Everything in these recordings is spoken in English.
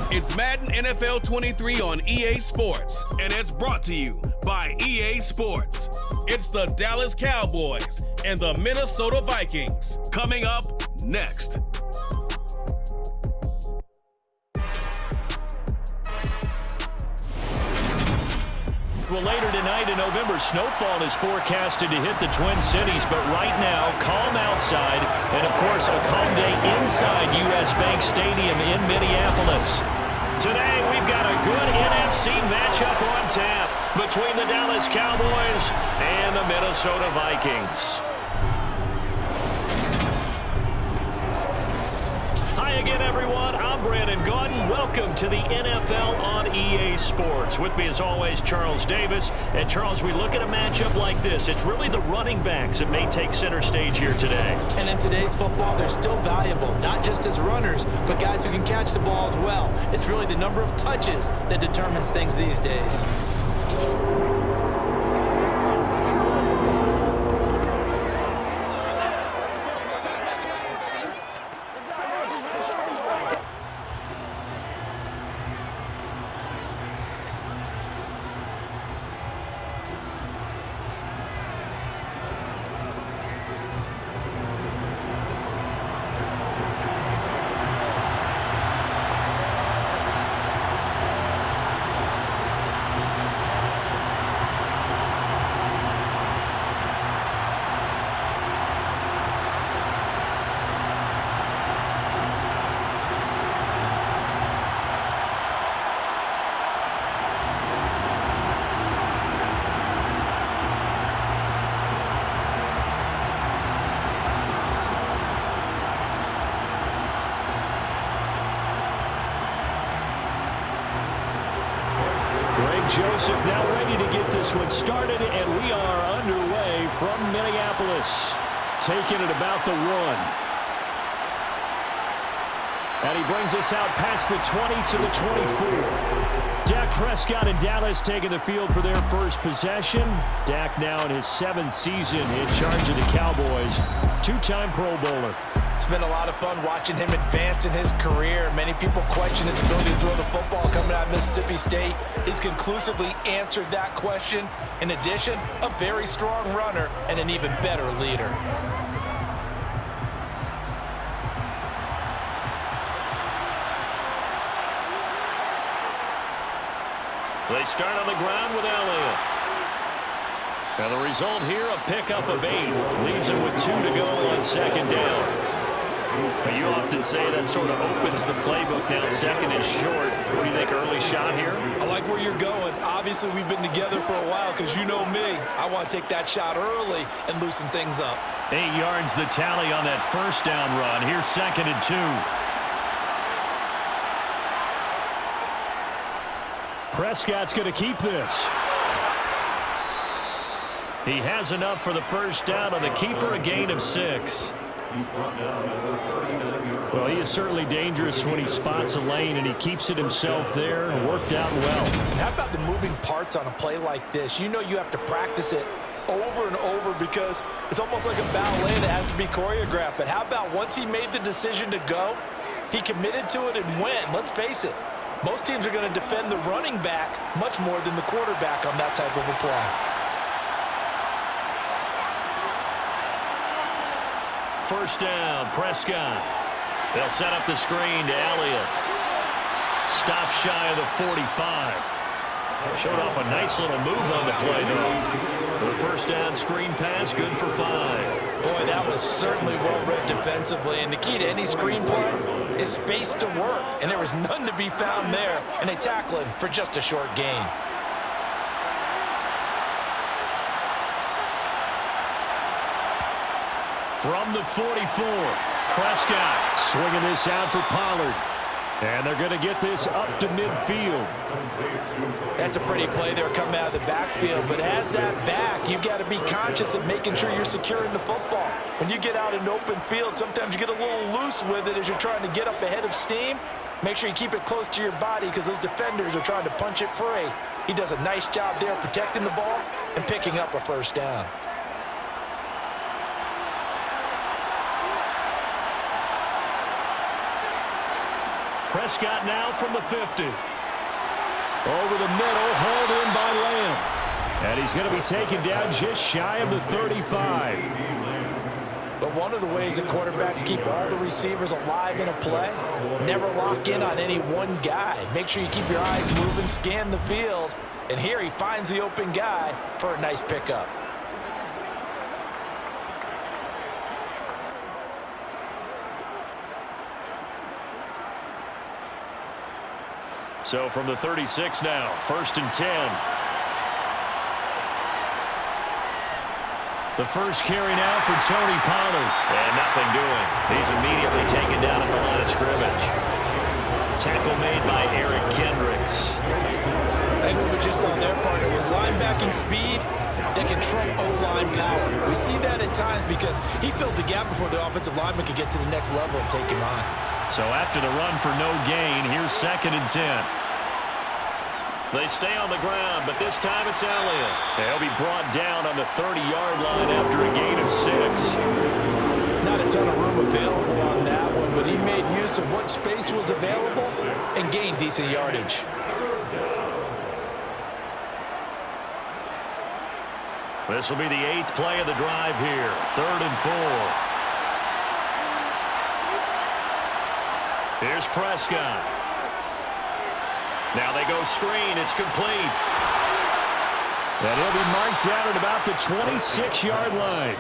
It's Madden NFL 23 on EA Sports, and it's brought to you by EA Sports. It's the Dallas Cowboys and the Minnesota Vikings coming up next. Well, later tonight in November, snowfall is forecasted to hit the Twin Cities, but right now, calm outside, and of course, a calm day inside US Bank Stadium in Minneapolis. Today, we've got a good NFC matchup on tap between the Dallas Cowboys and the Minnesota Vikings. Hi again, everyone. I'm Brandon Gaudin. Welcome to the NFL on EA Sports. With me, as always, Charles Davis. And, Charles, we look at a matchup like this. It's really the running backs that may take center stage here today. And in today's football, they're still valuable, not just as runners, but guys who can catch the ball as well. It's really the number of touches that determines things these days. Joseph now ready to get this one started, and we are underway from Minneapolis. Taking it about the 1. And he brings us out past the 20 to the 24. Dak Prescott and Dallas taking the field for their first possession. Dak now in his 7th season in charge of the Cowboys. 2-time Pro Bowler. It's been a lot of fun watching him advance in his career. Many people question his ability to throw the football coming out of Mississippi State. He's conclusively answered that question. In addition, a very strong runner and an even better leader. They start on the ground with Elliott. And the result here, a pickup of 8. Leaves him with 2 to go on second down. You often say that sort of opens the playbook now, second and short. What do you think, early shot here? I like where you're going. Obviously, we've been together for a while because you know me. I want to take that shot early and loosen things up. 8 yards the tally on that first down run. Here's second and 2. Prescott's going to keep this. He has enough for the first down on the keeper, a gain of 6. Well, he is certainly dangerous when he spots a lane, and he keeps it himself there. Worked out well. And how about the moving parts on a play like this? You know you have to practice it over and over because it's almost like a ballet that has to be choreographed. But how about once he made the decision to go, he committed to it and went. Let's face it, most teams are going to defend the running back much more than the quarterback on that type of a play. First down, Prescott. They'll set up the screen to Elliott. Stop shy of the 45. Showed off a nice little move on the play, though. The first down screen pass, good for 5. Boy, that was certainly well-read defensively. And the key to any screen play is space to work. And there was none to be found there. And they tackle him for just a short gain. From the 44, Prescott swinging this out for Pollard. And they're going to get this up to midfield. That's a pretty play there coming out of the backfield. But as that back, you've got to be conscious of making sure you're securing the football. When you get out in open field, sometimes you get a little loose with it as you're trying to get up ahead of steam. Make sure you keep it close to your body because those defenders are trying to punch it free. He does a nice job there protecting the ball and picking up a first down. Prescott now from the 50. Over the middle, hauled in by Lamb. And he's going to be taken down just shy of the 35. But one of the ways that quarterbacks keep all the receivers alive in a play, never lock in on any one guy. Make sure you keep your eyes moving, scan the field. And here he finds the open guy for a nice pickup. So from the 36 now, 1st and 10. The first carry now for Tony Pollard. And nothing doing. He's immediately taken down at the line of scrimmage. Tackle made by Eric Kendricks. I think what we just saw their partner was linebacking speed that can trump O-line power. We see that at times because he filled the gap before the offensive lineman could get to the next level and take him on. So after the run for no gain, here's 2nd and 10. They stay on the ground, but this time it's Elliott. They'll be brought down on the 30-yard line after a gain of 6. Not a ton of room available on that one, but he made use of what space was available and gained decent yardage. This will be the 8th play of the drive here. 3rd and 4. Here's Prescott. Now they go screen. It's complete. And he'll be marked down at about the 26-yard line.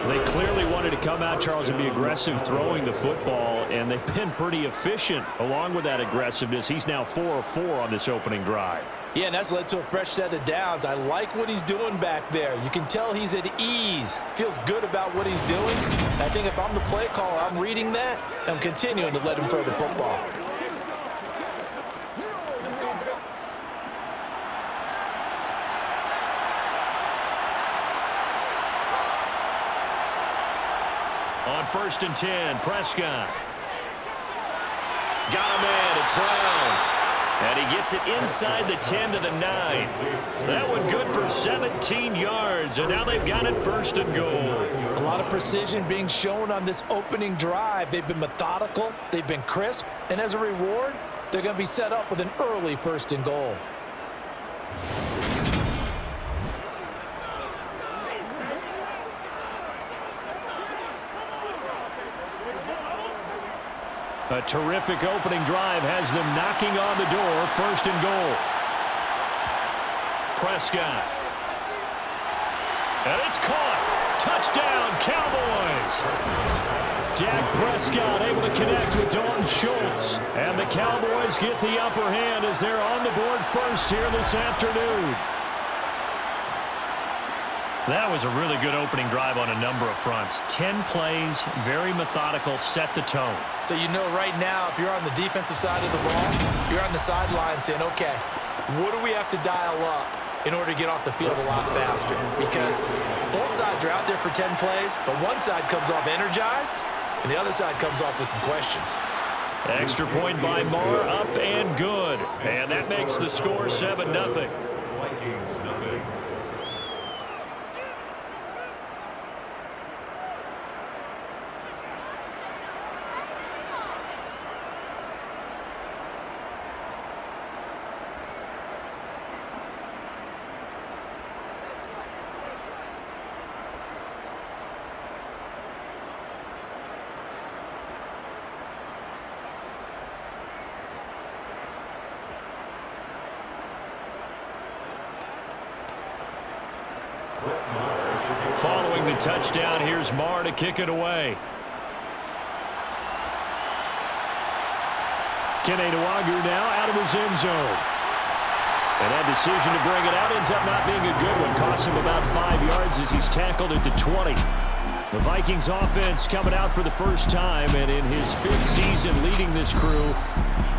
They clearly wanted to come out, Charles, and be aggressive throwing the football, and they've been pretty efficient along with that aggressiveness. He's now 4 of 4 on this opening drive. Yeah, and that's led to a fresh set of downs. I like what he's doing back there. You can tell he's at ease. Feels good about what he's doing. And I think if I'm the play caller, I'm reading that, and I'm continuing to let him throw the football. On 1st and 10, Prescott. Got him in. It's Brown. And he gets it inside the 10 to the 9. That one good for 17 yards, and now they've got it 1st and goal. A lot of precision being shown on this opening drive. They've been methodical, they've been crisp, and as a reward, they're going to be set up with an early 1st and goal. A terrific opening drive has them knocking on the door. 1st and goal. Prescott. And it's caught. Touchdown, Cowboys. Dak Prescott able to connect with Dalton Schultz. And the Cowboys get the upper hand as they're on the board first here this afternoon. That was a really good opening drive on a number of fronts. 10 plays, very methodical, set the tone. So you know right now, if you're on the defensive side of the ball, you're on the sideline saying, okay, what do we have to dial up in order to get off the field a lot faster? Because both sides are out there for 10 plays, but one side comes off energized, and the other side comes off with some questions. Extra point by Marr, up and good. And that makes the score 7-0. Vikings, nothing. Following the touchdown, here's Marr to kick it away. Kene Nwagu now out of his end zone. And that decision to bring it out ends up not being a good one. Costs him about 5 yards as he's tackled at the 20. The Vikings offense coming out for the first time, and in his 5th season leading this crew,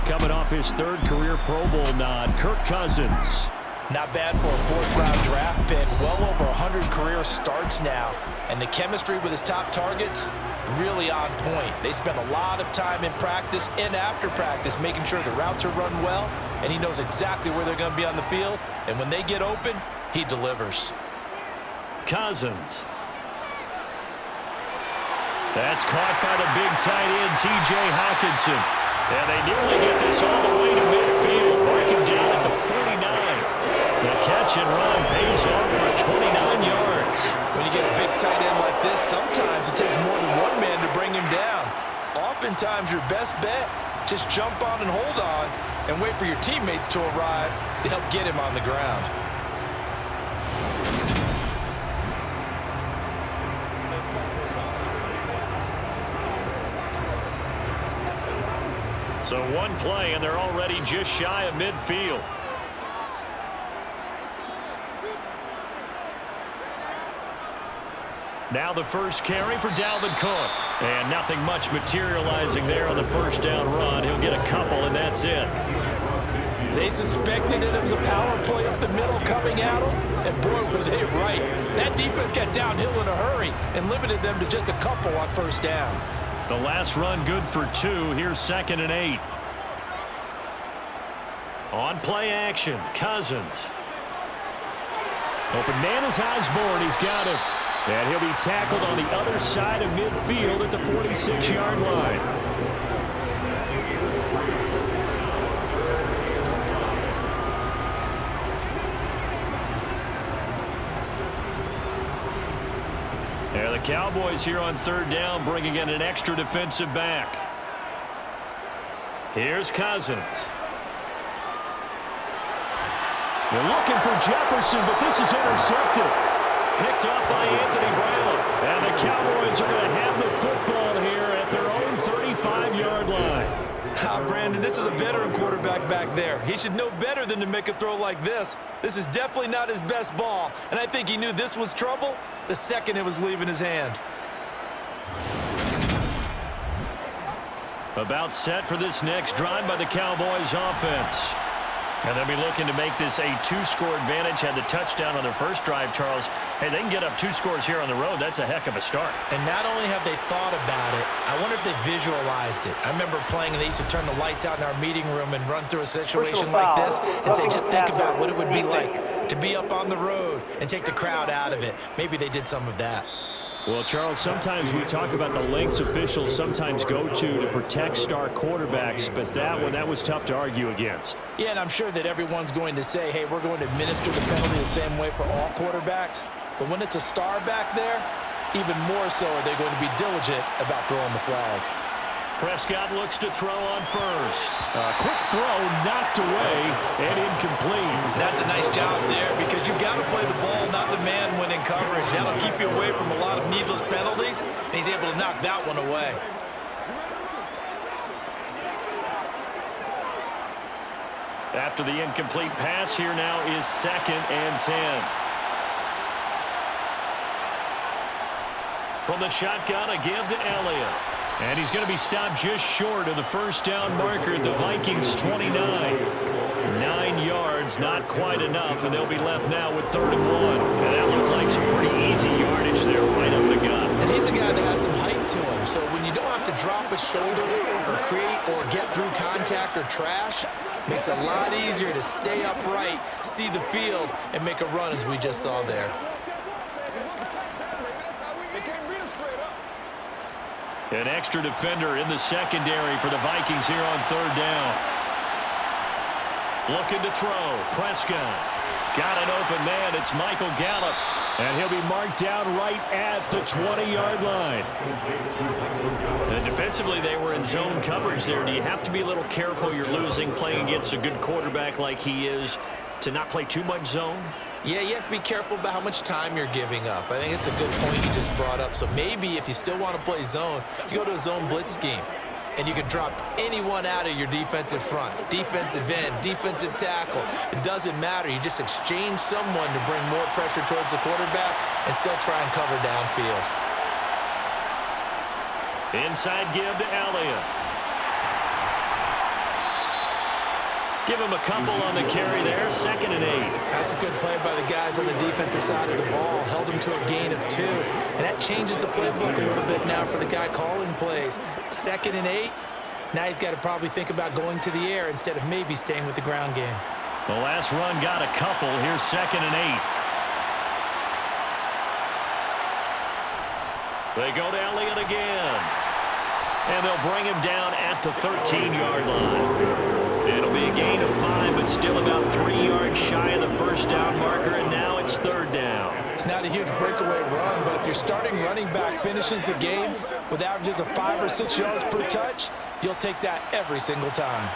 coming off his 3rd career Pro Bowl nod, Kirk Cousins. Not bad for a 4th-round draft pick. Well over 100 career starts now. And the chemistry with his top targets, really on point. They spend a lot of time in practice and after practice making sure the routes are run well, and he knows exactly where they're going to be on the field. And when they get open, he delivers. Cousins. That's caught by the big tight end, T.J. Hawkinson. And they nearly get this all the way to midfield. Marking down at the 49. The catch and run pays off for 29 yards. When you get a big tight end like this, sometimes it takes more than one man to bring him down. Oftentimes, your best bet, just jump on and hold on and wait for your teammates to arrive to help get him on the ground. So one play, and they're already just shy of midfield. Now the first carry for Dalvin Cook. And nothing much materializing there on the first down run. He'll get a couple, and that's it. They suspected it was a power play up the middle coming at them, and boy, were they right. That defense got downhill in a hurry and limited them to just a couple on first down. The last run good for 2. Here's 2nd and 8. On play action, Cousins. Open man is Osborne. He's got him. And he'll be tackled on the other side of midfield at the 46-yard line. And the Cowboys here on 3rd down, bringing in an extra defensive back. Here's Cousins. They're looking for Jefferson, but this is intercepted. Picked up by Anthony Brown. And the Cowboys are going to have the football here at their own 35-yard line. Brandon, this is a veteran quarterback back there. He should know better than to make a throw like this. This is definitely not his best ball, and I think he knew this was trouble the second it was leaving his hand. About set for this next drive by the Cowboys offense. And they'll be looking to make this a 2-score advantage. Had the touchdown on their first drive, Charles. Hey, they can get up 2 scores here on the road. That's a heck of a start. And not only have they thought about it, I wonder if they visualized it. I remember playing, and they used to turn the lights out in our meeting room and run through a situation like this and say, just think about what it would be like to be up on the road and take the crowd out of it. Maybe they did some of that. Well, Charles, sometimes we talk about the lengths officials sometimes go to protect star quarterbacks, but that was tough to argue against. Yeah, and I'm sure that everyone's going to say, hey, we're going to administer the penalty the same way for all quarterbacks. But when it's a star back there, even more so are they going to be diligent about throwing the flag. Prescott looks to throw on first. A quick throw knocked away and incomplete. That's a nice job there because you've got to play the ball, not the man when in coverage. That'll keep you away from a lot of needless penalties, and he's able to knock that one away. After the incomplete pass, here now is 2nd and 10. From the shotgun, a give to Elliott. And he's going to be stopped just short of the first down marker at the Vikings 29. 9 yards, not quite enough, and they'll be left now with 3rd and 1. And that looked like some pretty easy yardage there right up the gut. And he's a guy that has some height to him, so when you don't have to drop a shoulder or create or get through contact or trash, makes it a lot easier to stay upright, see the field, and make a run as we just saw there. An extra defender in the secondary for the Vikings here on 3rd down. Looking to throw. Prescott. Got an open man. It's Michael Gallup. And he'll be marked down right at the 20-yard line. And defensively, they were in zone coverage there. Do you have to be a little careful? You're losing, playing against a good quarterback like he is, to not play too much zone? Yeah, you have to be careful about how much time you're giving up. I think it's a good point you just brought up. So maybe if you still want to play zone, you go to a zone blitz scheme. And you can drop anyone out of your defensive front. Defensive end, defensive tackle. It doesn't matter. You just exchange someone to bring more pressure towards the quarterback and still try and cover downfield. Inside give to Elliott. Give him a couple on the carry there. 2nd and 8. That's a good play by the guys on the defensive side of the ball. Held him to a gain of 2. And that changes the playbook a little bit now for the guy calling plays. 2nd and 8. Now he's got to probably think about going to the air instead of maybe staying with the ground game. The last run got a couple. Here's 2nd and 8. They go to Elliott again. And they'll bring him down at the 13-yard line. It'll be a gain of 5, but still about 3 yards shy of the first down marker, and now it's 3rd down. It's not a huge breakaway run, but if your starting running back finishes the game with averages of 5 or 6 yards per touch, you'll take that every single time.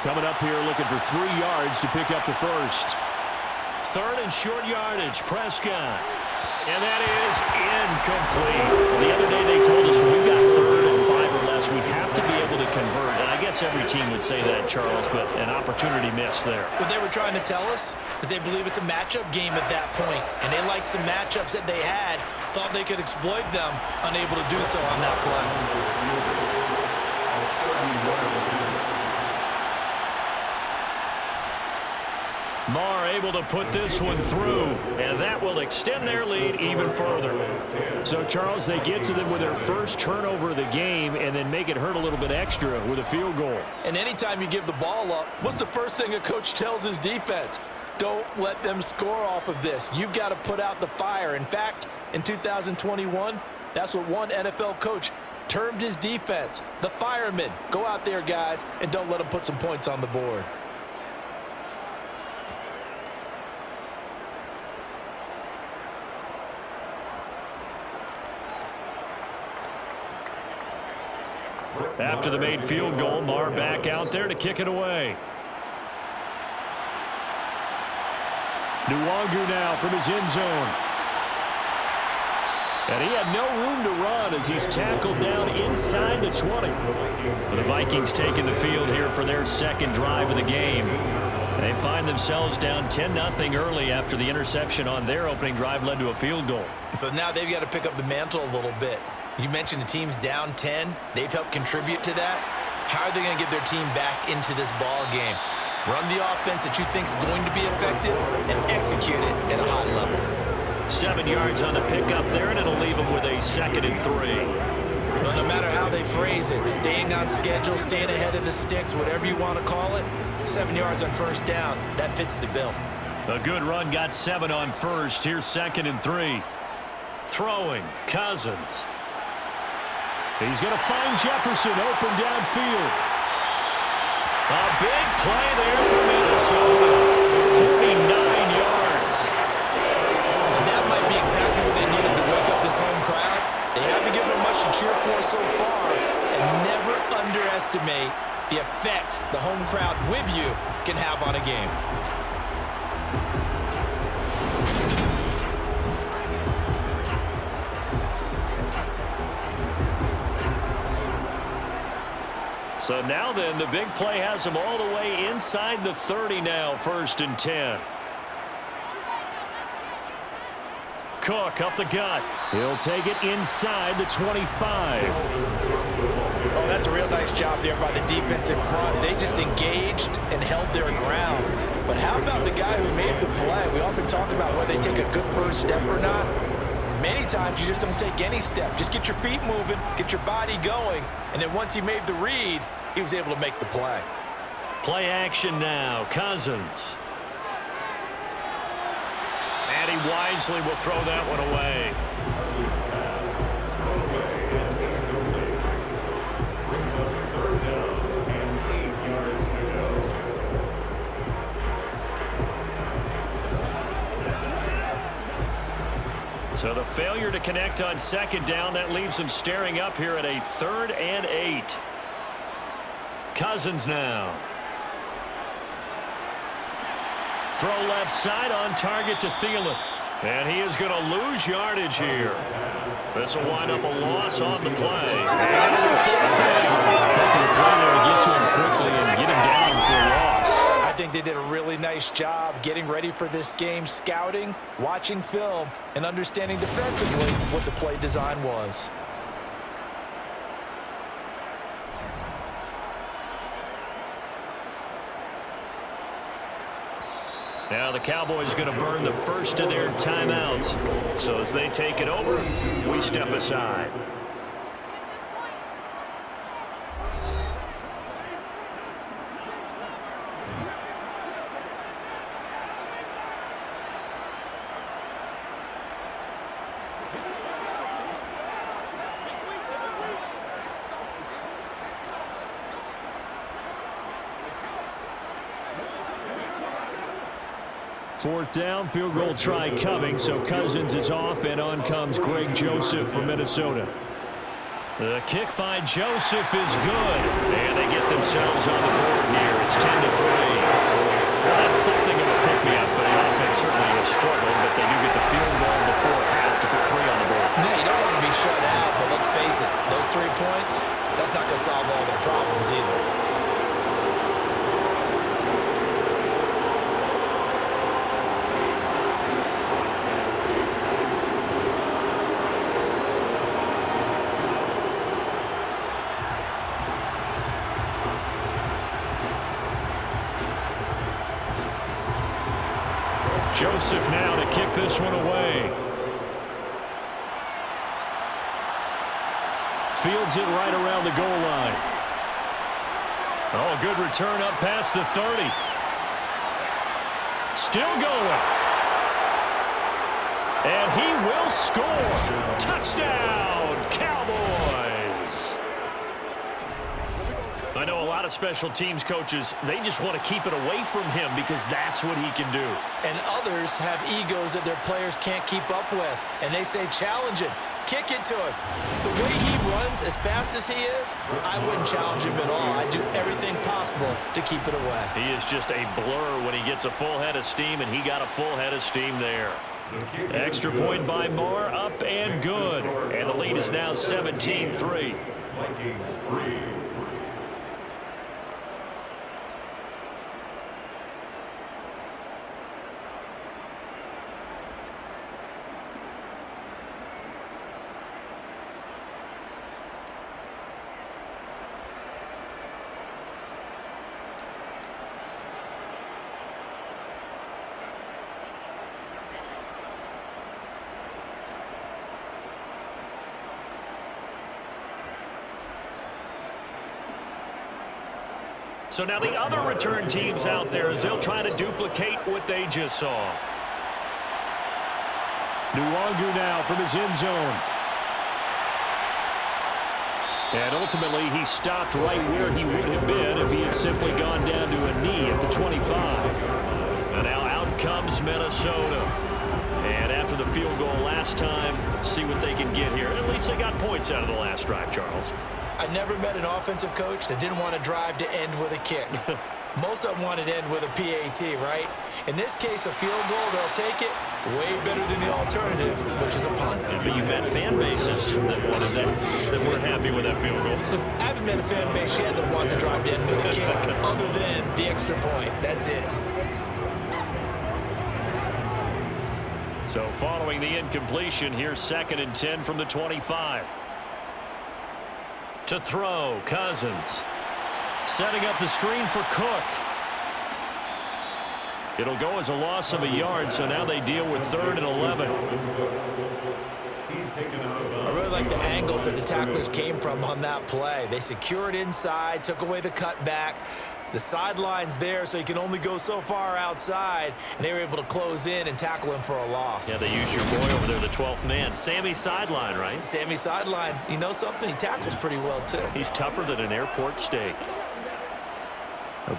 Coming up here looking for 3 yards to pick up the first. 3rd and short yardage, Prescott. And that is incomplete. The other day they told us we've got 3rd and 5 or less. We have to be able to convert. And I guess every team would say that, Charles, but an opportunity missed there. What they were trying to tell us is they believe it's a matchup game at that point. And they liked some matchups that they had, thought they could exploit them, unable to do so on that play. Marr able to put this one through, and that will extend their lead even further. So, Charles, they get to them with their first turnover of the game and then make it hurt a little bit extra with a field goal. And anytime you give the ball up, what's the first thing a coach tells his defense? Don't let them score off of this. You've got to put out the fire. In fact, in 2021, that's what one NFL coach termed his defense, the firemen. Go out there, guys, and don't let them put some points on the board. After the made field goal, Marr back out there to kick it away. Nwangu now from his end zone. And he had no room to run as he's tackled down inside the 20. The Vikings taking the field here for their second drive of the game. They find themselves down 10-0 early after the interception on their opening drive led to a field goal. So now they've got to pick up the mantle a little bit. You mentioned the team's down 10. They've helped contribute to that. How are they going to get their team back into this ball game? Run the offense that you think is going to be effective and execute it at a high level. 7 yards on the pickup there, and it'll leave them with a 2nd and 3. Well, no matter how they phrase it, staying on schedule, staying ahead of the sticks, whatever you want to call it, 7 yards on first down, that fits the bill. A good run, got 7 on first. Here's 2nd and 3. Throwing, Cousins. He's going to find Jefferson open downfield. A big play there for Minnesota. 49 yards. And that might be exactly what they needed to wake up this home crowd. They haven't given them much to cheer for so far. And never underestimate the effect the home crowd with you can have on a game. So now then, the big play has them all the way inside the 30 now, 1st and 10. Cook up the gut. He'll take it inside the 25. Oh, that's a real nice job there by the defense in front. They just engaged and held their ground. But how about the guy who made the play? We often talk about whether they take a good first step or not. Many times you just don't take any step. Just get your feet moving, get your body going, and then once he made the read, he was able to make the play. Play action now, Cousins. And he wisely will throw that one away. So the failure to connect on 2nd down, that leaves him staring up here at a 3rd and 8. Cousins now. Throw left side on target to Thielen. And he is going to lose yardage here. This will wind up a loss on the play. And it'll be 4th down. To get to him quickly and get him down for a loss. I think they did a really nice job getting ready for this game, scouting, watching film, and understanding defensively what the play design was. Now the Cowboys going to burn the first of their timeouts. So as they take it over, we step aside. Fourth down, field goal try coming, so Cousins is off, and on comes Greg Joseph from Minnesota. The kick by Joseph is good, and they get themselves on the board here. It's 10-3. Well, that's something of a pick-me-up for the offense. Certainly has struggled, but they do get the field goal before half to put 3 on the board. No, you don't want to be shut out, but let's face it, those 3 points, that's not going to solve all their problems either. Joseph now to kick this one away. Fields it right around the goal line. Oh, good return up past the 30. Still going. And he will score. Touchdown, Cowboys. I know a lot of special teams coaches, they just want to keep it away from him because that's what he can do. And others have egos that their players can't keep up with. And they say, challenge him. Kick it to him. The way he runs as fast as he is, I wouldn't challenge him at all. I'd do everything possible to keep it away. He is just a blur when he gets a full head of steam, and he got a full head of steam there. Extra point by Moore, up and good. And the lead is now 17-3. Vikings 3. So now the other return teams out there as they'll try to duplicate what they just saw. Nwangu now from his end zone. And ultimately he stopped right where he would have been if he had simply gone down to a knee at the 25. And now out comes Minnesota. And after the field goal last time, see what they can get here. At least they got points out of the last drive, Charles. I never met an offensive coach that didn't want to drive to end with a kick. Most of them wanted to end with a PAT, right? In this case, a field goal, they'll take it way better than the alternative, which is a punt. Yeah, but you've met fan bases that wanted that weren't happy with that field goal. I haven't met a fan base yet that wants to drive to end with a kick other than the extra point. That's it. So following the incompletion, here's 2nd and 10 from the 25. To throw, Cousins. Setting up the screen for Cook. It'll go as a loss of a yard, so now they deal with 3rd and 11. I really like the angles that the tacklers came from on that play. They secured inside, took away the cutback. The sideline's there, so you can only go so far outside, and they were able to close in and tackle him for a loss. Yeah, they used your boy over there, the 12th man. Sammy Sideline, right? Sammy Sideline. You know something? He tackles pretty well, too. He's tougher than an airport steak.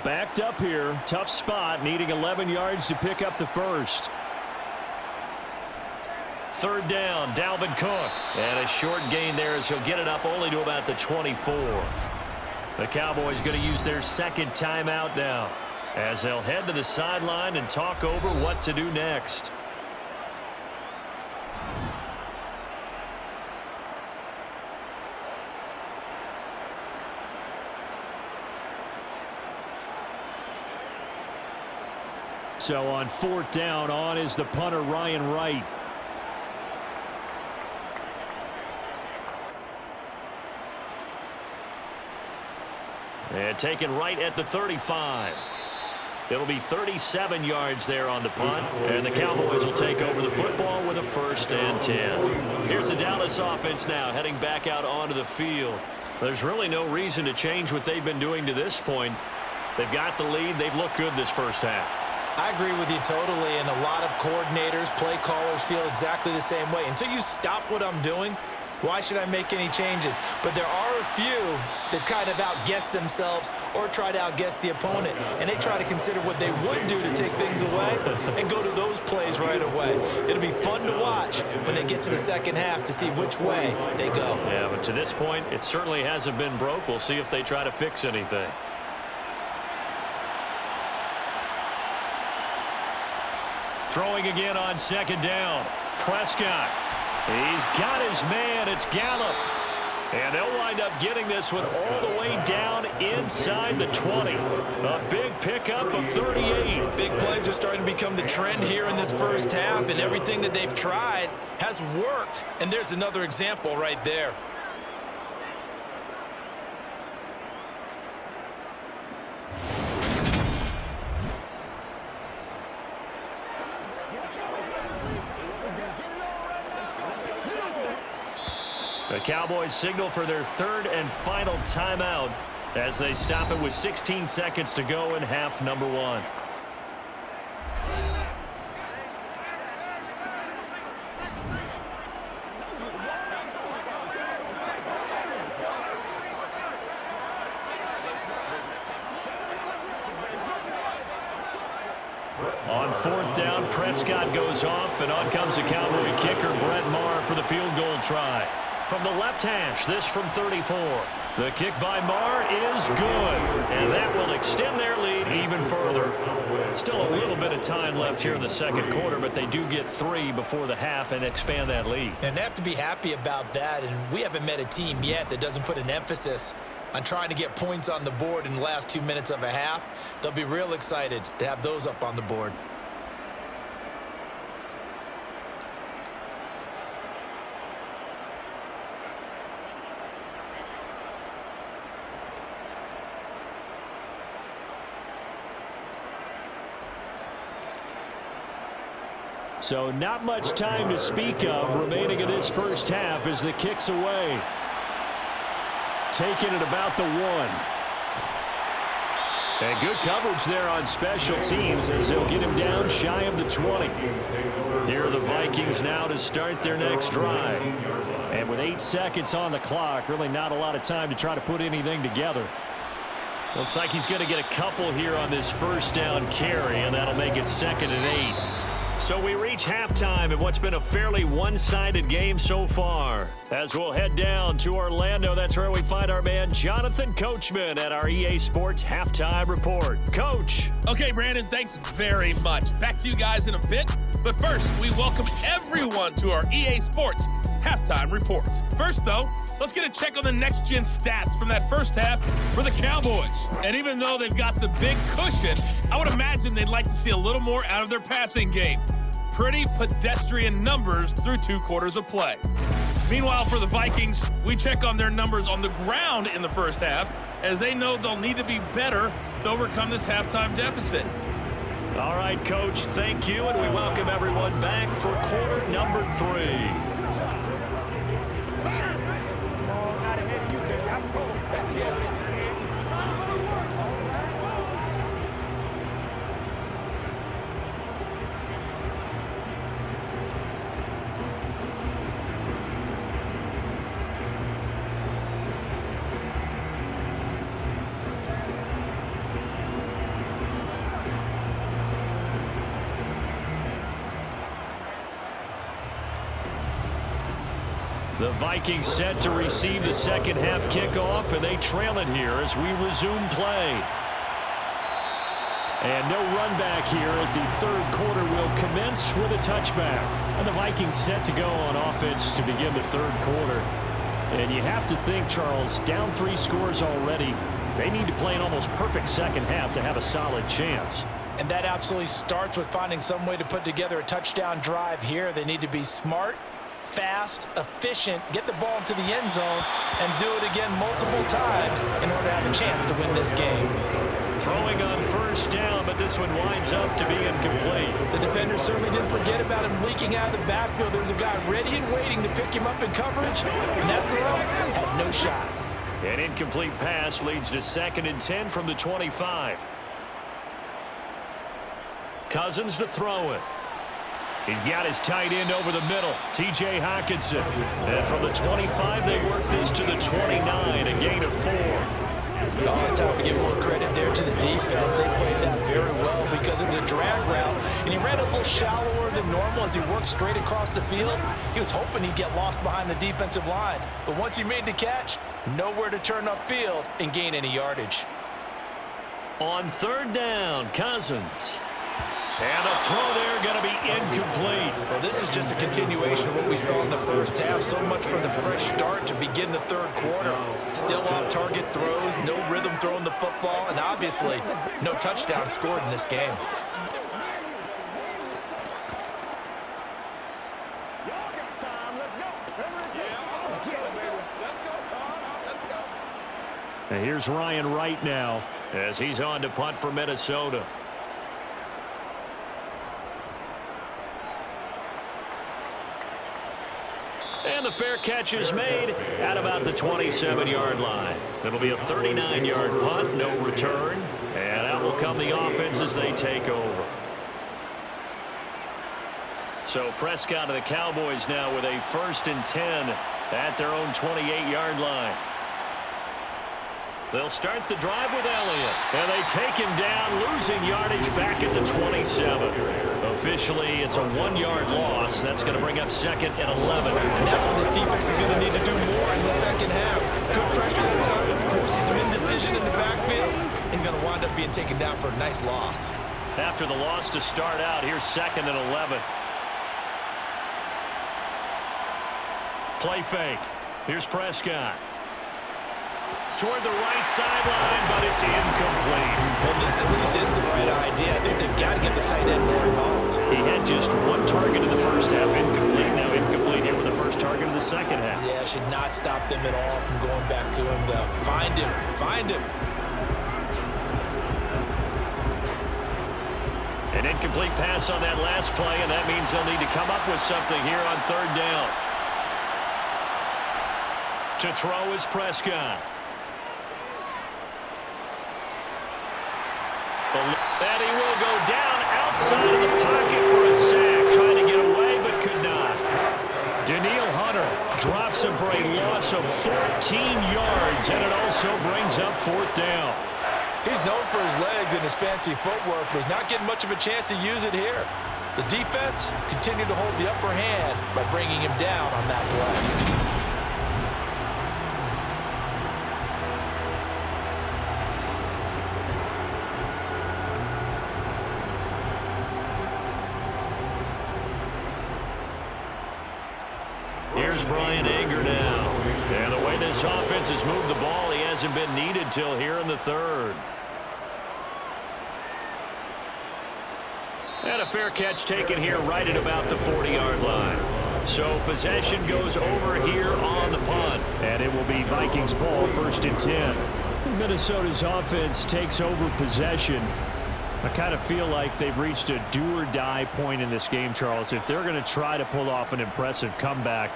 Backed up here. Tough spot, needing 11 yards to pick up the first. 3rd down, Dalvin Cook. And a short gain there as he'll get it up only to about the 24. The Cowboys going to use their 2nd timeout now as they'll head to the sideline and talk over what to do next. So on 4th down, on is the punter Ryan Wright. And taken right at the 35. It'll be 37 yards there on the punt. And the Cowboys will take over the football with a 1st and 10. Here's the Dallas offense now heading back out onto the field. There's really no reason to change what they've been doing to this point. They've got the lead. They've looked good this first half. I agree with you totally, and a lot of coordinators, play callers feel exactly the same way. Until you stop what I'm doing, Why should I make any changes? But there are a few that kind of outguess themselves or try to outguess the opponent, and they try to consider what they would do to take things away and go to those plays right away. It'll be fun to watch when they get to the second half to see which way they go. Yeah, but to this point, it certainly hasn't been broke. We'll see if they try to fix anything. Throwing again on second down. Prescott. He's got his man. It's Gallup. And they'll wind up getting this one all the way down inside the 20. A big pickup of 38. Big plays are starting to become the trend here in this first half, and everything that they've tried has worked. And there's another example right there. The Cowboys signal for their third and final timeout as they stop it with 16 seconds to go in half number one. On fourth down, Prescott goes off, and on comes the Cowboy kicker, Brett Maher, for the field goal try. From the left hash, this from 34. The kick by Maher is good, and that will extend their lead even further. Still a little bit of time left here in the second quarter, but they do get 3 before the half and expand that lead. And they have to be happy about that, and we haven't met a team yet that doesn't put an emphasis on trying to get points on the board in the last 2 minutes of a half. They'll be real excited to have those up on the board. So not much time to speak of remaining in this first half as the kick's away. Taking it about the 1. And good coverage there on special teams as they'll get him down shy of the 20. Here are the Vikings now to start their next drive. And with 8 seconds on the clock, really not a lot of time to try to put anything together. Looks like he's going to get a couple here on this first down carry, and that'll make it 2nd and 8. So we reach halftime in what's been a fairly one-sided game so far. As we'll head down to Orlando, that's where we find our man Jonathan Coachman at our EA Sports Halftime Report. Coach. Okay, Brandon, thanks very much. Back to you guys in a bit. But first, we welcome everyone to our EA Sports Halftime Report. First, though, let's get a check on the next-gen stats from that first half for the Cowboys. And even though they've got the big cushion, I would imagine they'd like to see a little more out of their passing game. Pretty pedestrian numbers through 2 quarters of play. Meanwhile, for the Vikings, we check on their numbers on the ground in the first half, as they know they'll need to be better to overcome this halftime deficit. All right, Coach, thank you, and we welcome everyone back for quarter number 3. The Vikings set to receive the second half kickoff, and they trail it here as we resume play. And no run back here as the third quarter will commence with a touchback. And the Vikings set to go on offense to begin the third quarter. And you have to think, Charles, down 3 scores already. They need to play an almost perfect second half to have a solid chance. And that absolutely starts with finding some way to put together a touchdown drive here. They need to be smart, fast, efficient, get the ball into the end zone, and do it again multiple times in order to have a chance to win this game. Throwing on first down, but this one winds up to be incomplete. The defender certainly didn't forget about him leaking out of the backfield. There was a guy ready and waiting to pick him up in coverage, and that throw had no shot. An incomplete pass leads to 2nd and 10 from the 25. Cousins to throw it. He's got his tight end over the middle, T.J. Hockenson. And from the 25, they work this to the 29, a gain of 4. Oh, it's time to give more credit there to the defense. They played that very well because it was a drag route, and he ran a little shallower than normal as he worked straight across the field. He was hoping he'd get lost behind the defensive line, but once he made the catch, nowhere to turn upfield and gain any yardage. On third down, Cousins. And the throw there going to be incomplete. Well, this is just a continuation of what we saw in the first half. So much for the fresh start to begin the third quarter. Still off-target throws, no rhythm throwing the football, and obviously no touchdown scored in this game. And here's Ryan Wright now as he's on to punt for Minnesota. And the fair catch is made at about the 27-yard line. It'll be a 39-yard punt, no return. And out will come the offense as they take over. So Prescott of the Cowboys now with a 1st and 10 at their own 28-yard line. They'll start the drive with Elliott. And they take him down, losing yardage back at the 27. Officially, it's a 1-yard loss. That's going to bring up 2nd and 11. And that's what this defense is going to need to do more in the second half. Good pressure that time, forces some indecision in the backfield. He's going to wind up being taken down for a nice loss. After the loss to start out, here's 2nd and 11. Play fake. Here's Prescott. Toward the right sideline, but it's incomplete. Well, this at least is the right idea. I think they've got to get the tight end more involved. He had just 1 target in the first half, incomplete. Now incomplete here with the first target of the second half. Yeah, should not stop them at all from going back to him. Find him. Find him. An incomplete pass on that last play, and that means they'll need to come up with something here on 3rd down. To throw is Prescott. And he will go down outside of the pocket for a sack. Trying to get away, but could not. Danielle Hunter drops him for a loss of 14 yards, and it also brings up 4th down. He's known for his legs and his fancy footwork, but he's not getting much of a chance to use it here. The defense continued to hold the upper hand by bringing him down on that play. Here's Brian Anger now. And the way this offense has moved the ball, he hasn't been needed till here in the 3rd. And a fair catch taken here right at about the 40-yard line. So possession goes over here on the punt. And it will be Vikings ball, 1st and 10. Minnesota's offense takes over possession. I kind of feel like they've reached a do-or-die point in this game, Charles. If they're going to try to pull off an impressive comeback,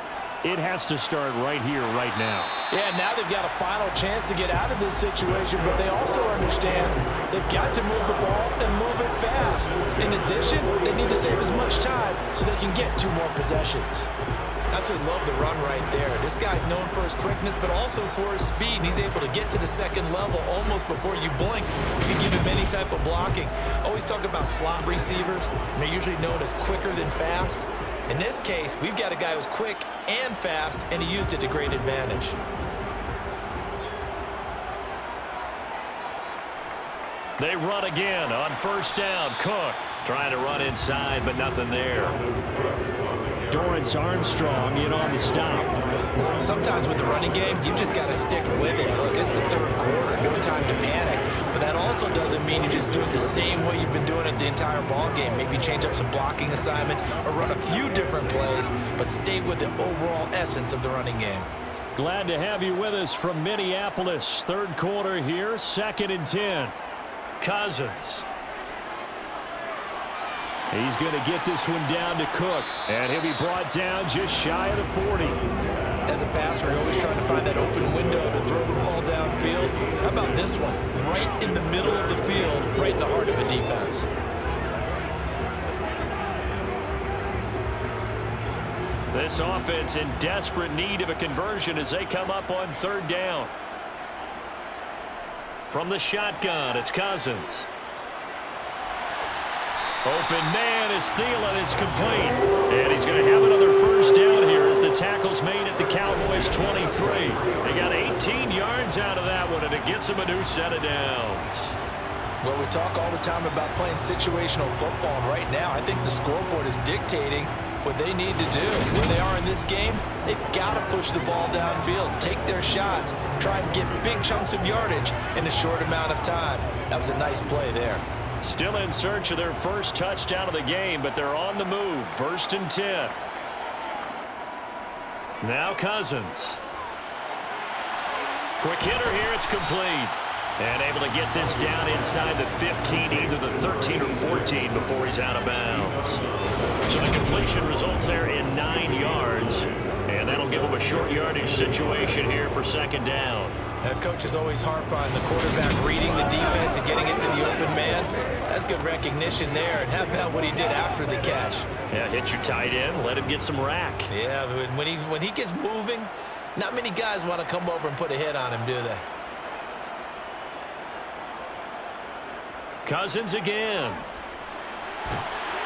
it has to start right here, right now. Yeah, now they've got a final chance to get out of this situation, but they also understand they've got to move the ball and move it fast. In addition, they need to save as much time so they can get 2 more possessions. Absolutely love the run right there. This guy's known for his quickness, but also for his speed. And he's able to get to the 2nd level almost before you blink. You can give him any type of blocking. Always talk about slot receivers, and they're usually known as quicker than fast. In this case, we've got a guy who's quick and fast, and he used it to great advantage. They run again on 1st down. Cook trying to run inside, but nothing there. Dorrance Armstrong in on the stop. Sometimes with the running game, you've just got to stick with it. Look, it's the 3rd quarter, no time to panic. But that also doesn't mean you just do it the same way you've been doing it the entire ball game. Maybe change up some blocking assignments or run a few different plays, but stay with the overall essence of the running game. Glad to have you with us from Minneapolis. 3rd quarter here, 2nd and 10. Cousins. He's going to get this one down to Cook, and he'll be brought down just shy of the 40. As a passer, you're always trying to find that open window to throw the ball downfield. How about this one? Right in the middle of the field, right in the heart of a defense. This offense in desperate need of a conversion as they come up on 3rd down. From the shotgun, it's Cousins. Open man is Thielen. It's complete. And he's going to have another 1st down here as the tackle's made at the Cowboys 23. They got 18 yards out of that one, and it gets them a new set of downs. Well, we talk all the time about playing situational football, and right now I think the scoreboard is dictating what they need to do. Where they are in this game, they've got to push the ball downfield, take their shots, try and get big chunks of yardage in a short amount of time. That was a nice play there. Still in search of their 1st touchdown of the game, but they're on the move. 1st and 10. Now Cousins. Quick hitter here. It's complete. And able to get this down inside the 15, either the 13 or 14 before he's out of bounds. So the completion results there in 9 yards. And that'll give him a short yardage situation here for 2nd down. Coaches always harp on the quarterback reading the defense and getting it to the open man. That's good recognition there. And how about what he did after the catch? Yeah, hit your tight end, let him get some rack. Yeah, when he gets moving, not many guys want to come over and put a hit on him, do they? Cousins again.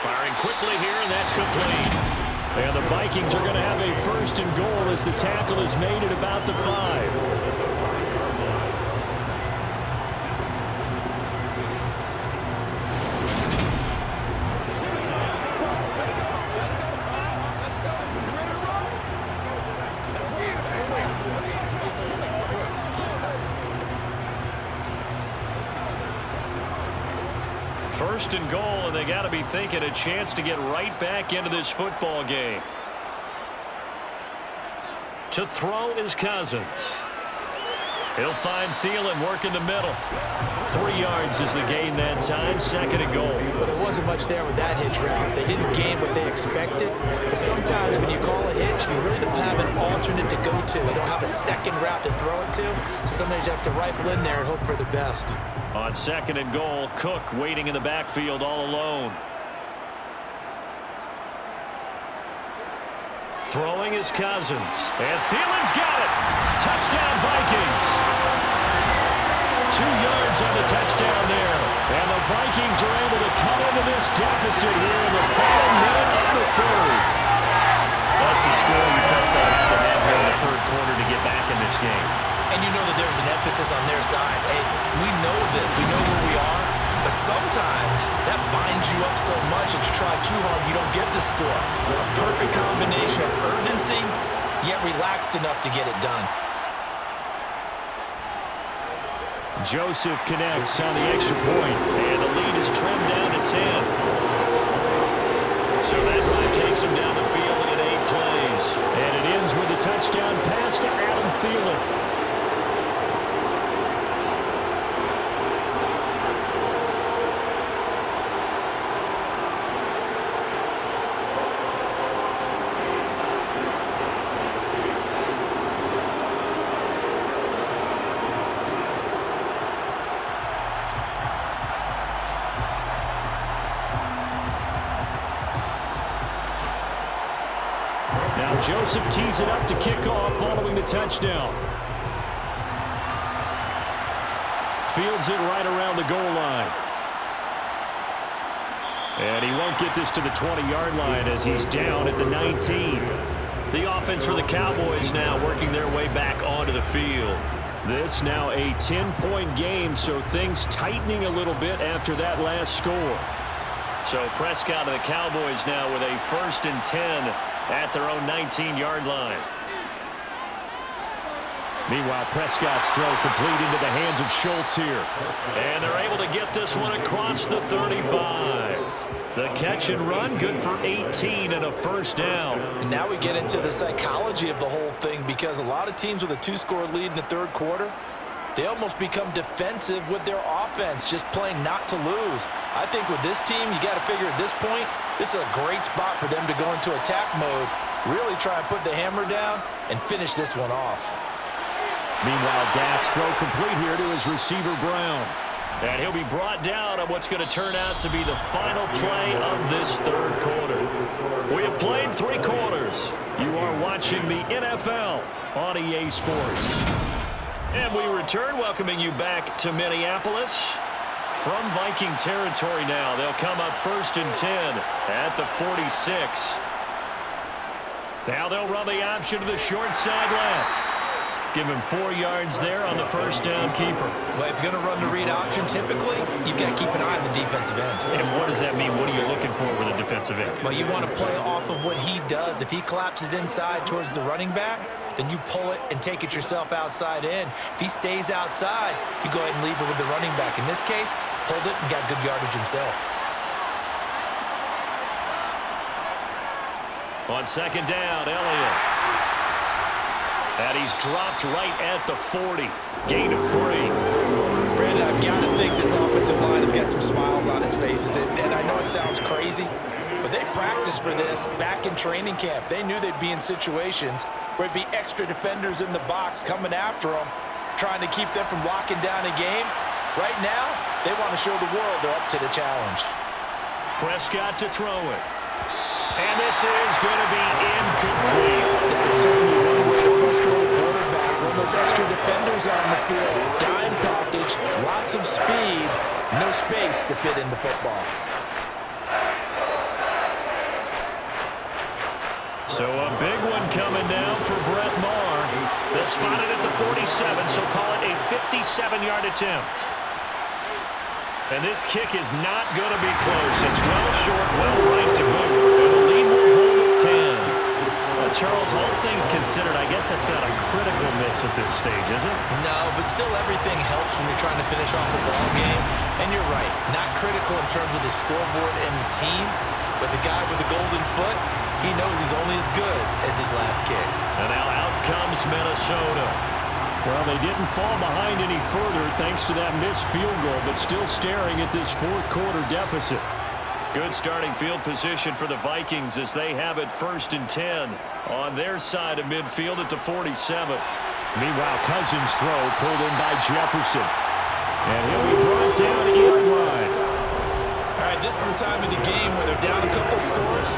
Firing quickly here, and that's complete. And the Vikings are going to have a 1st and goal as the tackle is made at about the 5. First and goal, and they got to be thinking a chance to get right back into this football game. To throw is Cousins. He'll find Thielen working the middle. 3 yards is the gain that time. 2nd and goal. But there wasn't much there with that hitch route. They didn't gain what they expected. But sometimes when you call a hitch, you really don't have an alternate to go to. You don't have a 2nd route to throw it to. So sometimes you have to rifle in there and hope for the best. On 2nd and goal, Cook waiting in the backfield all alone. Throwing is Cousins. And Thielen's got it. Touchdown, Vikings. 2 yards on the touchdown there. And the Vikings are able to cut into this deficit here in the final minute of the 3rd. That's a score you felt they had to have here in the 3rd quarter to get back in this game. And you know that there's an emphasis on their side. Hey, we know this. We know where we are. But sometimes that binds you up so much that you try too hard, you don't get the score. A perfect combination of urgency, yet relaxed enough to get it done. Joseph connects on the extra point, and the lead is trimmed down to 10. So that drive takes him down the field in 8 plays. And it ends with a touchdown pass to Adam Thielen. Now Joseph tees it up to kick off following the touchdown. Fields it right around the goal line. And he won't get this to the 20-yard line as he's down at the 19. The offense for the Cowboys now working their way back onto the field. This now a 10-point game, so things tightening a little bit after that last score. So Prescott and the Cowboys now with a 1st and 10 at their own 19-yard line. Meanwhile, Prescott's throw complete into the hands of Schultz here. And they're able to get this one across the 35. The catch and run, good for 18 and a 1st down. And now we get into the psychology of the whole thing, because a lot of teams with a 2-score lead in the 3rd quarter, they almost become defensive with their offense, just playing not to lose. I think with this team, you got to figure at this point, this is a great spot for them to go into attack mode, really try and put the hammer down and finish this one off. Meanwhile, Dak's throw complete here to his receiver, Brown. And he'll be brought down on what's going to turn out to be the final play of this third quarter. We have played 3 quarters. You are watching the NFL on EA Sports. And we return, welcoming you back to Minneapolis. From Viking territory now, they'll come up 1st and 10 at the 46. Now they'll run the option to the short side left. Give him 4 yards there on the first down keeper. Well, if you're going to run the read option, typically, you've got to keep an eye on the defensive end. And what does that mean? What are you looking for with a defensive end? Well, you want to play off of what he does. If he collapses inside towards the running back, then you pull it and take it yourself outside in. If he stays outside, you go ahead and leave it with the running back. In this case, pulled it and got good yardage himself. On second down, Elliott. And he's dropped right at the 40. Gain of 3. Brandon, I've got to think this offensive line has got some smiles on its faces. And I know it sounds crazy, but they practiced for this back in training camp. They knew they'd be in situations where it'd be extra defenders in the box coming after them, trying to keep them from locking down a game. Right now, they want to show the world they're up to the challenge. Prescott to throw it. And this is going to be incomplete. That is certainly one way to frustrate a quarterback when those extra defenders on the field. Dime package, lots of speed, no space to fit into football. So a big one coming now for Brett Maher. They'll spot it at the 47, so call it a 57-yard attempt. And this kick is not going to be close. It's well short, well right to boot. And the lead will hold at 10. Charles, all things considered, I guess that's not a critical miss at this stage, is it? No, but still everything helps when you're trying to finish off a ball game. And you're right, not critical in terms of the scoreboard and the team, but the guy with the golden foot, he knows he's only as good as his last kick. And now out comes Minnesota. Well, they didn't fall behind any further thanks to that missed field goal, but still staring at this fourth quarter deficit. Good starting field position for the Vikings as they have it 1st and 10 on their side of midfield at the 47. Meanwhile, Cousins' throw pulled in by Jefferson. And he'll be brought down in line. All right, this is the time of the game where they're down a couple scores,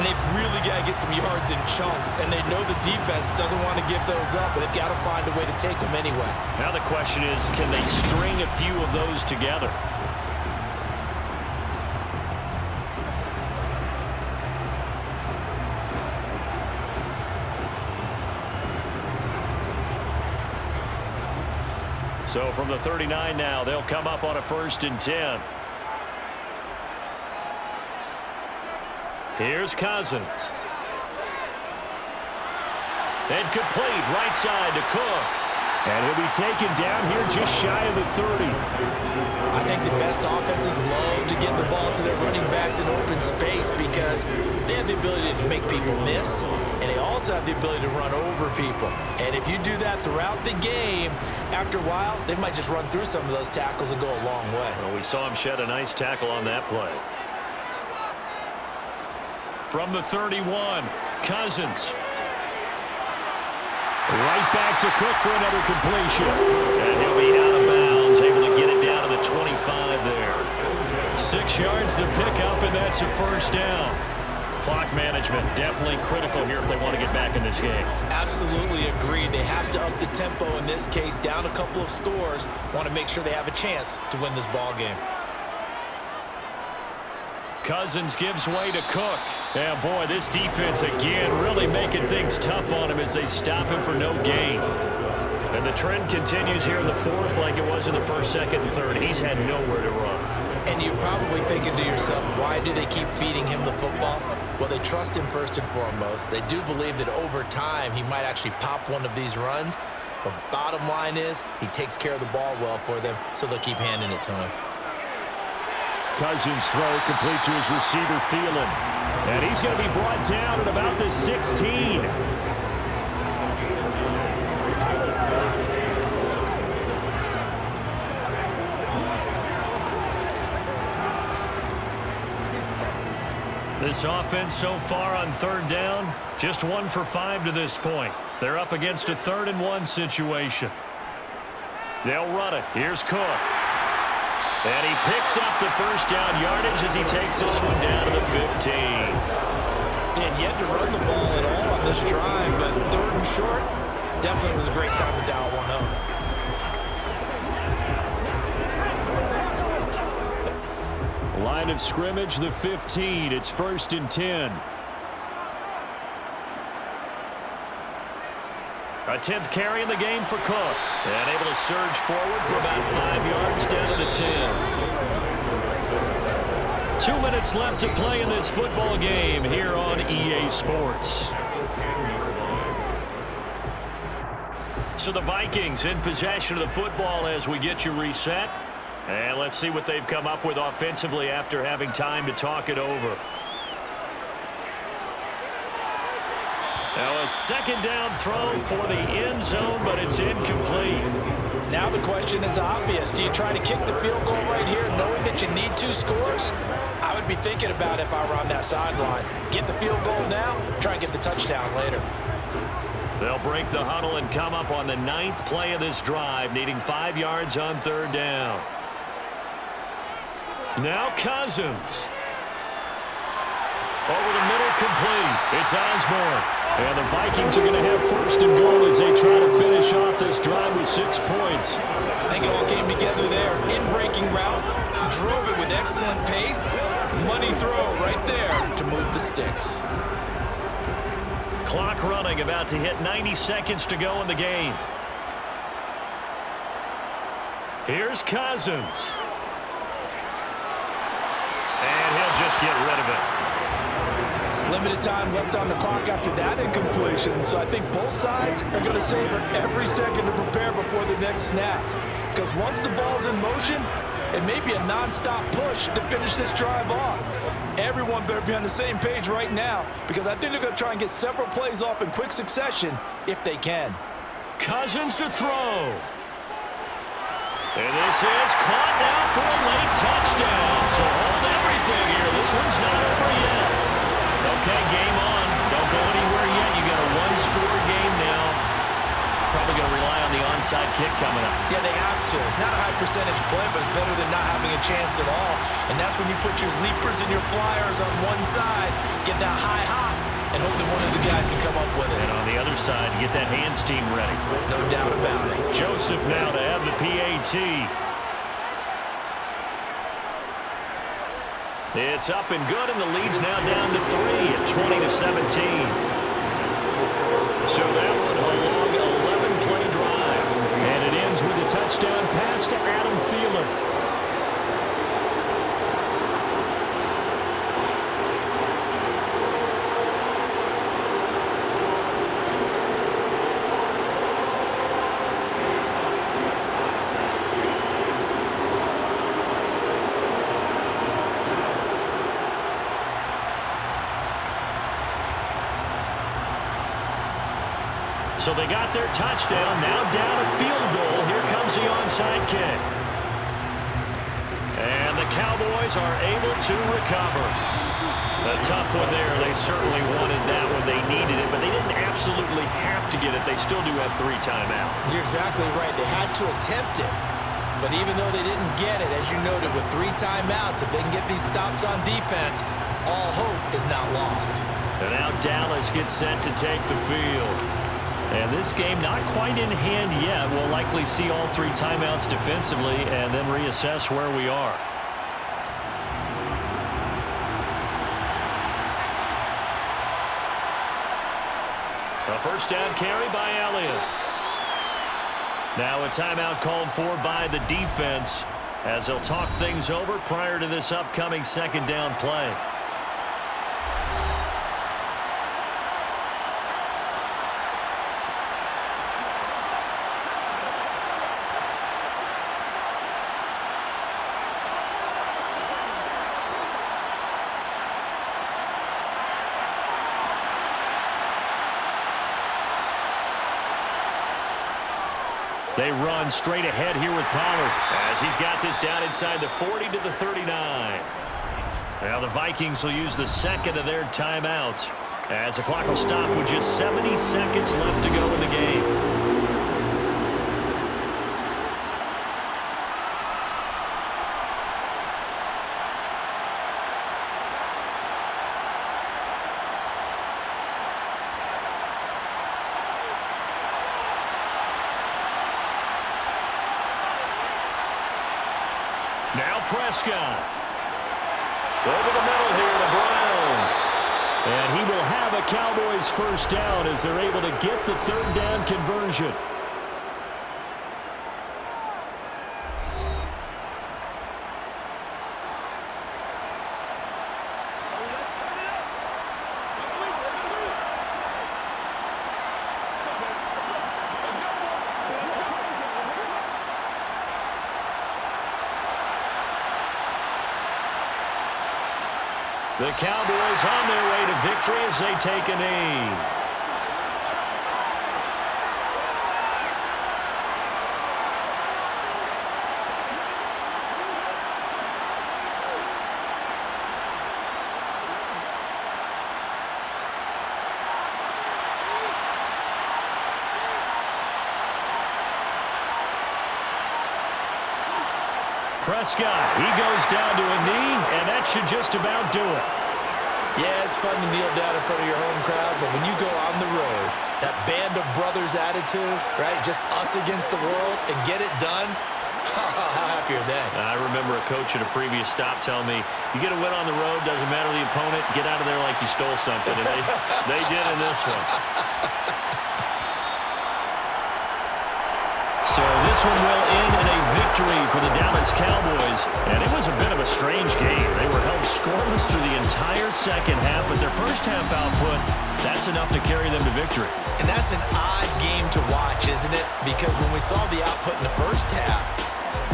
and they've really got to get some yards in chunks, and they know the defense doesn't want to give those up, but they've got to find a way to take them anyway. Now the question is, can they string a few of those together? So from the 39 now, they'll come up on a 1st and 10. Here's Cousins. And complete right side to Cook. And he'll be taken down here just shy of the 30. I think the best offenses love to get the ball to their running backs in open space because they have the ability to make people miss, and they also have the ability to run over people. And if you do that throughout the game, after a while, they might just run through some of those tackles and go a long way. Well, we saw him shed a nice tackle on that play. From the 31, Cousins. Right back to Cook for another completion. And he'll be out of bounds, able to get it down to the 25 there. 6 yards the pickup, and that's a 1st down. Clock management definitely critical here if they want to get back in this game. Absolutely agreed. They have to up the tempo in this case, down a couple of scores. Want to make sure they have a chance to win this ball game. Cousins gives way to Cook. Yeah, boy, this defense again really making things tough on him as they stop him for no gain. And the trend continues here in the 4th like it was in the 1st, 2nd, and 3rd. He's had nowhere to run. And you're probably thinking to yourself, why do they keep feeding him the football? Well, they trust him first and foremost. They do believe that over time he might actually pop one of these runs. But bottom line is he takes care of the ball well for them, so they'll keep handing it to him. Cousins' throw complete to his receiver, Thielen. And he's going to be brought down at about the 16. This offense so far on 3rd down, just 1 for 5 to this point. They're up against a 3rd and 1 situation. They'll run it. Here's Cook. And he picks up the first down yardage as he takes this one down to the 15. They had yet to run the ball at all on this drive, but third and short, definitely was a great time to dial one up. Line of scrimmage, the 15. It's 1st and 10. A 10th carry in the game for Cook. And able to surge forward for about 5 yards down to the 10. 2 minutes left to play in this football game here on EA Sports. So the Vikings in possession of the football as we get you reset. And let's see what they've come up with offensively after having time to talk it over. Now a second down throw for the end zone, but it's incomplete. Now the question is obvious. Do you try to kick the field goal right here knowing that you need 2 scores? I would be thinking about it if I were on that sideline. Get the field goal now, try and get the touchdown later. They'll break the huddle and come up on the 9th play of this drive, needing 5 yards on 3rd down. Now Cousins. Over the middle, complete. It's Osborne. And the Vikings are going to have 1st and goal as they try to finish off this drive with 6 points. I think it all came together there. In-breaking route, drove it with excellent pace. Money throw right there to move the sticks. Clock running, about to hit 90 seconds to go in the game. Here's Cousins. And he'll just get rid of it. Limited time left on the clock after that incompletion, so I think both sides are going to savor every second to prepare before the next snap. Because once the ball's in motion, it may be a non-stop push to finish this drive off. Everyone better be on the same page right now, because I think they're going to try and get several plays off in quick succession if they can. Cousins to throw. And this is caught now for a late touchdown. So hold everything here. This one's not over yet. Okay, game on. Don't go anywhere yet. You got a 1-score game now. Probably going to rely on the onside kick coming up. Yeah, they have to. It's not a high percentage play, but it's better than not having a chance at all. And that's when you put your leapers and your flyers on one side, get that high hop, and hope that one of the guys can come up with it. And on the other side, get that hands team ready. No doubt about it. Joseph now to have the PAT. It's up and good, and the lead's now down to 3 at 20-17. So that one a long 11-play drive. And it ends with a touchdown pass to Adam Thielen. So they got their touchdown, now down a field goal. Here comes the onside kick. And the Cowboys are able to recover. A tough one there. They certainly wanted that when they needed it, but they didn't absolutely have to get it. They still do have 3 timeouts. You're exactly right. They had to attempt it. But even though they didn't get it, as you noted, with 3 timeouts, if they can get these stops on defense, all hope is not lost. And now Dallas gets set to take the field. And this game not quite in hand yet. We'll likely see all 3 timeouts defensively and then reassess where we are. A first down carry by Elliott. Now a timeout called for by the defense as they'll talk things over prior to this upcoming second down play. They run straight ahead here with Pollard as he's got this down inside the 40 to the 39. Now the Vikings will use the second of their timeouts as the clock will stop with just 70 seconds left to go in the game. Now Prescott. Over the middle here to Brown. And he will have a Cowboys first down as they're able to get the third down conversion. The Cowboys on their way to victory as they take a knee. Prescott, he goes down to a knee, and that should just about do it. Yeah, it's fun to kneel down in front of your home crowd, but when you go on the road, that band of brothers attitude, right, just us against the world, and get it done, how happy are they? I remember a coach at a previous stop telling me, you get a win on the road, doesn't matter the opponent, get out of there like you stole something, and they did in this one. So this one will end in a victory for the Dallas Cowboys. And it was a bit of a strange game. They were held scoreless through the entire second half, but their first half output, that's enough to carry them to victory. And that's an odd game to watch, isn't it? Because when we saw the output in the first half,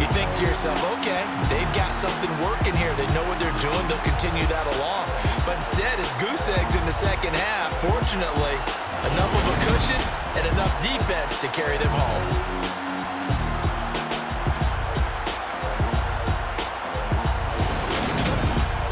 you think to yourself, okay, they've got something working here. They know what they're doing. They'll continue that along. But instead, it's goose eggs in the second half. Fortunately, enough of a cushion and enough defense to carry them home.